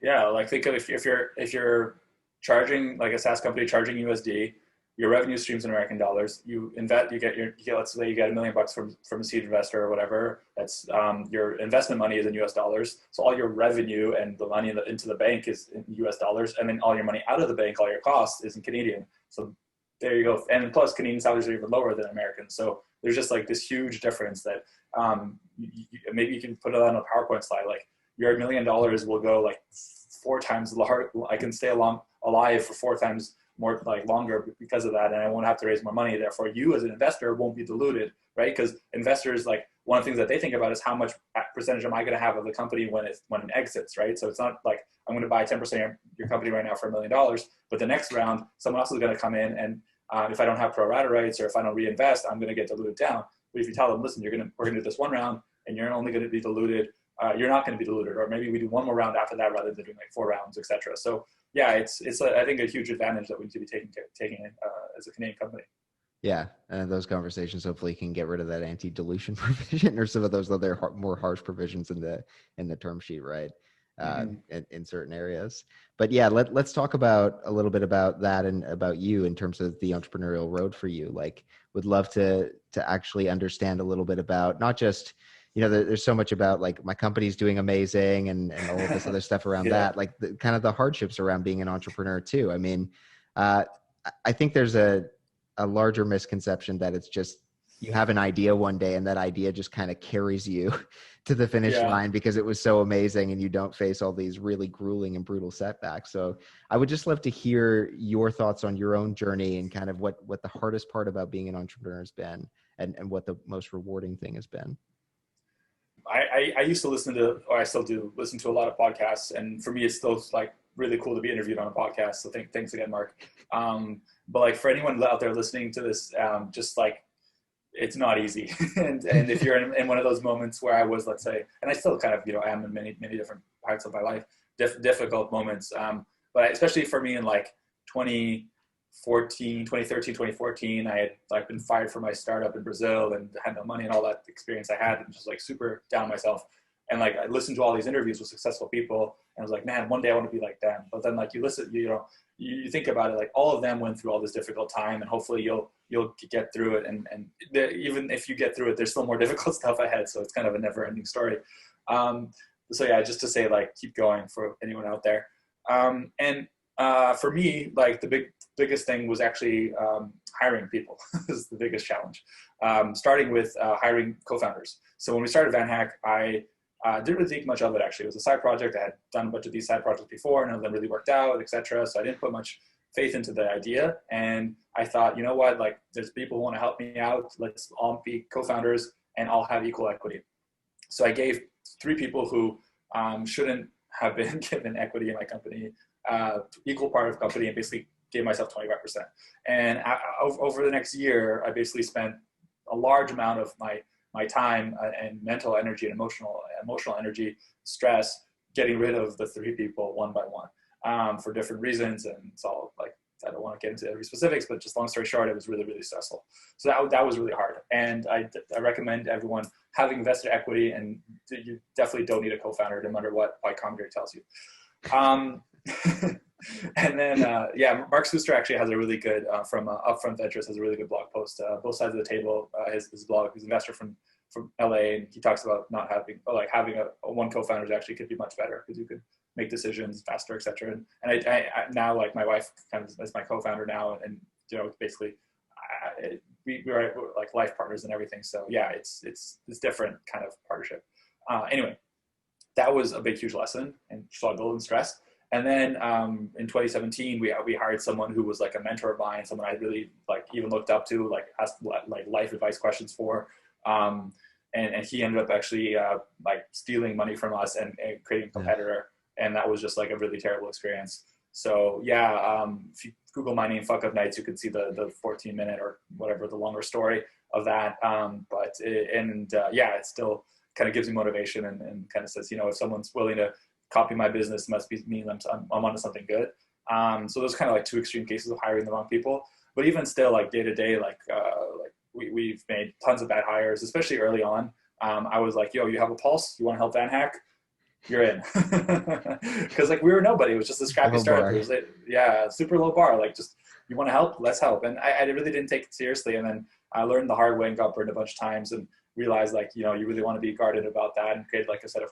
Yeah. Like, think of if you're charging, like a SaaS company charging USD, your revenue streams in American dollars. You invest, let's say you get $1 million from a seed investor or whatever. That's your investment money is in US dollars. So all your revenue and the money into the bank is in US dollars, and then all your money out of the bank, all your costs is in Canadian. So there you go. And plus, Canadian salaries are even lower than American. So there's just like this huge difference that maybe you can put it on a PowerPoint slide. Like, your $1 million will go like 4 times larger. I can stay alive for 4 times more, like, longer because of that, and I won't have to raise more money. Therefore, you as an investor won't be diluted, right? Because investors, like, one of the things that they think about is how much percentage am I going to have of the company when it exits, right? So it's not like I'm going to buy 10% of your company right now for $1 million, but the next round someone else is going to come in, and if I don't have pro rata rights or if I don't reinvest, I'm going to get diluted down. But if you tell them, listen, we're going to do this one round, and you're only going to be diluted. You're not going to be diluted, or maybe we do one more round after that rather than doing like 4 rounds, et cetera. So yeah, it's I think a huge advantage that we need to be taking as a Canadian company. Yeah, and those conversations hopefully can get rid of that anti-dilution provision or some of those other more harsh provisions in the term sheet, right? In certain areas. But yeah, let's talk about a little bit about that and about you in terms of the entrepreneurial road for you. Like, would love to actually understand a little bit about not just, there's so much about like my company's doing amazing and all of this other stuff around that, like kind of the hardships around being an entrepreneur too. I mean, I think there's a larger misconception that it's just you have an idea one day and that idea just kind of carries you to the finish line because it was so amazing and you don't face all these really grueling and brutal setbacks. So I would just love to hear your thoughts on your own journey and kind of what the hardest part about being an entrepreneur has been and what the most rewarding thing has been. I used to listen to, or I still do listen to a lot of podcasts, and for me, it's still like really cool to be interviewed on a podcast. So thanks again, Mark. But like, for anyone out there listening to this, just like, it's not easy. and if you're in one of those moments where I was, let's say, and I still kind of, am in many, many different parts of my life, difficult moments. But especially for me in like 2013, 2014, I had like been fired from my startup in Brazil and had no money and all that experience I had, and just like super down myself. And like I listened to all these interviews with successful people, and I was like, man, one day I want to be like them. But then like you listen, you think about it, like all of them went through all this difficult time, and hopefully you'll get through it. And even if you get through it, there's still more difficult stuff ahead. So it's kind of a never-ending story. So yeah, just to say, like, keep going for anyone out there. For me, like the biggest thing was actually hiring people. This is the biggest challenge. Starting with hiring co-founders. So when we started VanHack, I didn't really think much of it, actually. It was a side project. I had done a bunch of these side projects before, none of them really worked out, etc. So I didn't put much faith into the idea. And I thought, you know what, like there's people who want to help me out. Let's all be co-founders and all have equal equity. So I gave 3 people who shouldn't have been given equity in my company, equal part of the company, and basically gave myself 25%. And over the next year, I basically spent a large amount of my time and mental energy and emotional energy, stress, getting rid of the 3 people one by one for different reasons. And it's all like, I don't want to get into every specifics, but just long story short, it was really, really stressful. So that was really hard. And I recommend everyone having invested equity, and you definitely don't need a co-founder no matter what Y Combinator tells you. And then, Mark Suster actually has a really good, from Upfront Ventures, has a really good blog post, both sides of the table, his blog. He's an investor from LA, and he talks about not having, like having a one co-founder actually could be much better because you could make decisions faster, etc. And I now, like, my wife kind of is my co-founder now, and basically we are like life partners and everything. So yeah, it's different kind of partnership. Anyway, that was a big, huge lesson and struggle and stress. And then in 2017, we hired someone who was like a mentor of mine, someone I really like even looked up to, like asked like life advice questions for. And he ended up actually like stealing money from us and creating a competitor. And that was just like a really terrible experience. So yeah, if you Google my name, Fuck Up Nights, you can see the 14-minute or whatever, the longer story of that. It still kind of gives me motivation and kind of says, if someone's willing to copy my business, must mean I'm onto something good. So those kind of like 2 extreme cases of hiring the wrong people. But even still, like day to day, we've made tons of bad hires, especially early on. I was like, yo, you have a pulse? You want to help VanHack? You're in. Because like we were nobody. It was just a scrappy startup. It was super low bar. Like, just, you want to help? Let's help. And I really didn't take it seriously. And then I learned the hard way and got burned a bunch of times and realized, like, you really want to be guarded about that and create like a set of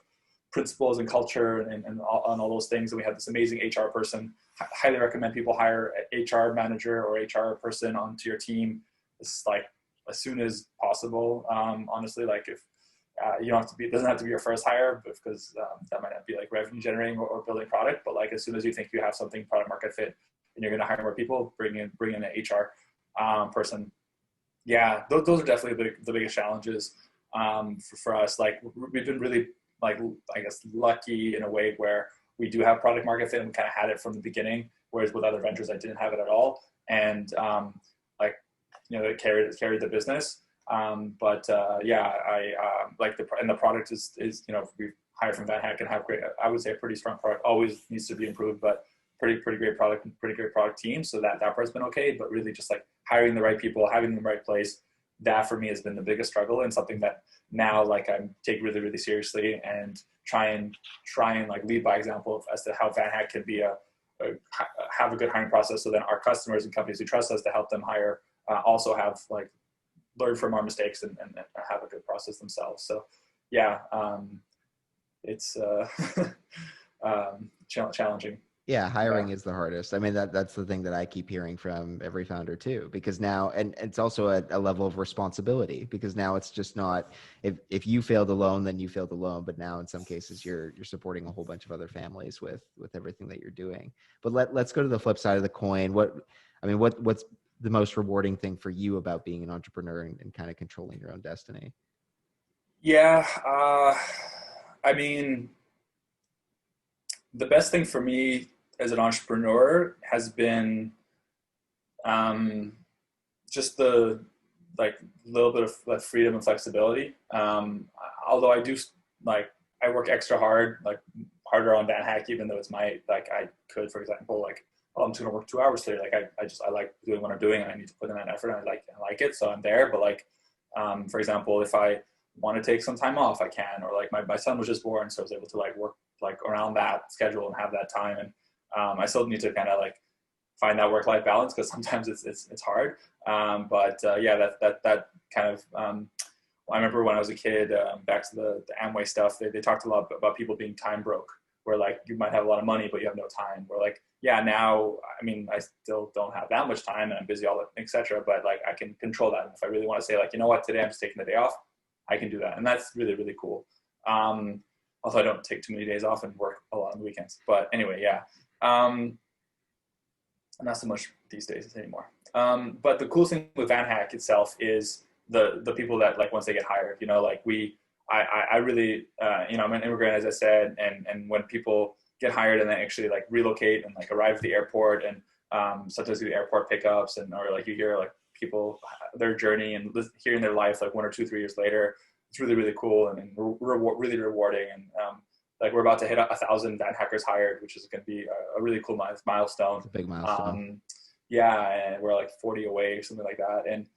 principles and culture and all those things. And we had this amazing HR person. Highly recommend people hire an HR manager or HR person onto your team. It's like as soon as possible. Honestly, like if you don't have to be, it doesn't have to be your first hire, because that might not be like revenue generating or building product. But like as soon as you think you have something product market fit and you're going to hire more people, bring in an HR person. Yeah, those are definitely the biggest challenges for us. Like we've been really, like, I guess, lucky in a way where we do have product market fit and we kind of had it from the beginning, whereas with other ventures I didn't have it at all. And it carried the business. I like the product is we hire from VanHack and have great, I would say a pretty strong product. Always needs to be improved, but pretty great product and pretty great product team. So that part's been okay, but really just like hiring the right people, having them in the right place, that for me has been the biggest struggle, and something that now like I take really, really seriously and try and like lead by example as to how VanHack can be have a good hiring process. So then our customers and companies who trust us to help them hire also have like learn from our mistakes and have a good process themselves. So yeah, it's challenging. Yeah, hiring is the hardest. I mean, that's the thing that I keep hearing from every founder too, because now, and it's also a level of responsibility, because now it's just not, if you failed alone, then you failed alone. But now in some cases you're supporting a whole bunch of other families with everything that you're doing. But let's go to the flip side of the coin. What's the most rewarding thing for you about being an entrepreneur and kind of controlling your own destiny? Yeah. I mean, the best thing for me as an entrepreneur has been just the like little bit of freedom and flexibility. Although I do, like, I work extra hard, like harder on VanHack, even though it's my, like, I could, for example, like, oh, I'm just going to work 2 hours today. Like, I like doing what I'm doing, and I need to put in that effort, and I like it. So I'm there. But like, for example, if I want to take some time off, I can, or like my son was just born, so I was able to like work like around that schedule and have that time. And I still need to kind of like find that work-life balance, because sometimes it's hard. Yeah, that kind of, I remember when I was a kid, back to the Amway stuff, they talked a lot about people being time broke, where like you might have a lot of money, but you have no time. Where like, yeah, now, I mean, I still don't have that much time, and I'm busy all that, etc. But like, I can control that. And if I really want to say like, you know what, today I'm just taking the day off, I can do that. And that's really, really cool. Although I don't take too many days off and work a lot on the weekends. But anyway, yeah. Not so much these days anymore. But the coolest thing with VanHack itself is the people that, like, once they get hired, you know, like I really, you know, I'm an immigrant, as I said, and when people get hired and they actually like relocate and like arrive at the airport, and sometimes do airport pickups, and or like you hear like people, their journey, and hearing their life like 1 or 2, 3 years later, it's really, really cool and really rewarding. And like, we're about to hit 1,000 VanHackers hired, which is going to be a really cool milestone. It's a big milestone. Yeah, and we're like 40 away, something like that. And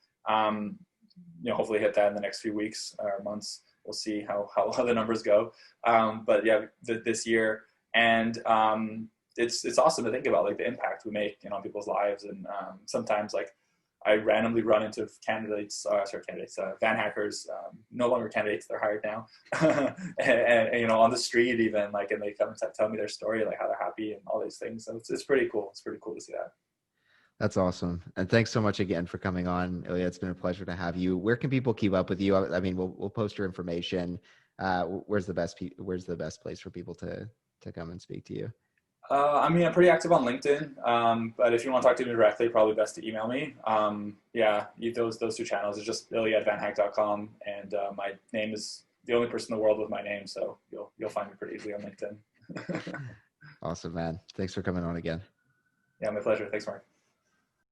you know, hopefully hit that in the next few weeks or months. We'll see how the numbers go. But yeah, this year, and it's awesome to think about like the impact we make, you know, on people's lives. And sometimes like I randomly run into VanHackers, no longer candidates, they're hired now, and you know, on the street even, like, and they come and tell me their story, like how they're happy and all these things. So it's pretty cool. It's pretty cool to see that. That's awesome. And thanks so much again for coming on, Ilya. It's been a pleasure to have you. Where can people keep up with you? I mean, we'll post your information. Where's the best place for people to come and speak to you? I mean, I'm pretty active on LinkedIn, but if you want to talk to me directly, probably best to email me. Yeah, those 2 channels. It's just ilya@vanhack.com, and my name is the only person in the world with my name, so you'll find me pretty easily on LinkedIn. Awesome, man. Thanks for coming on again. Yeah, my pleasure. Thanks, Mark.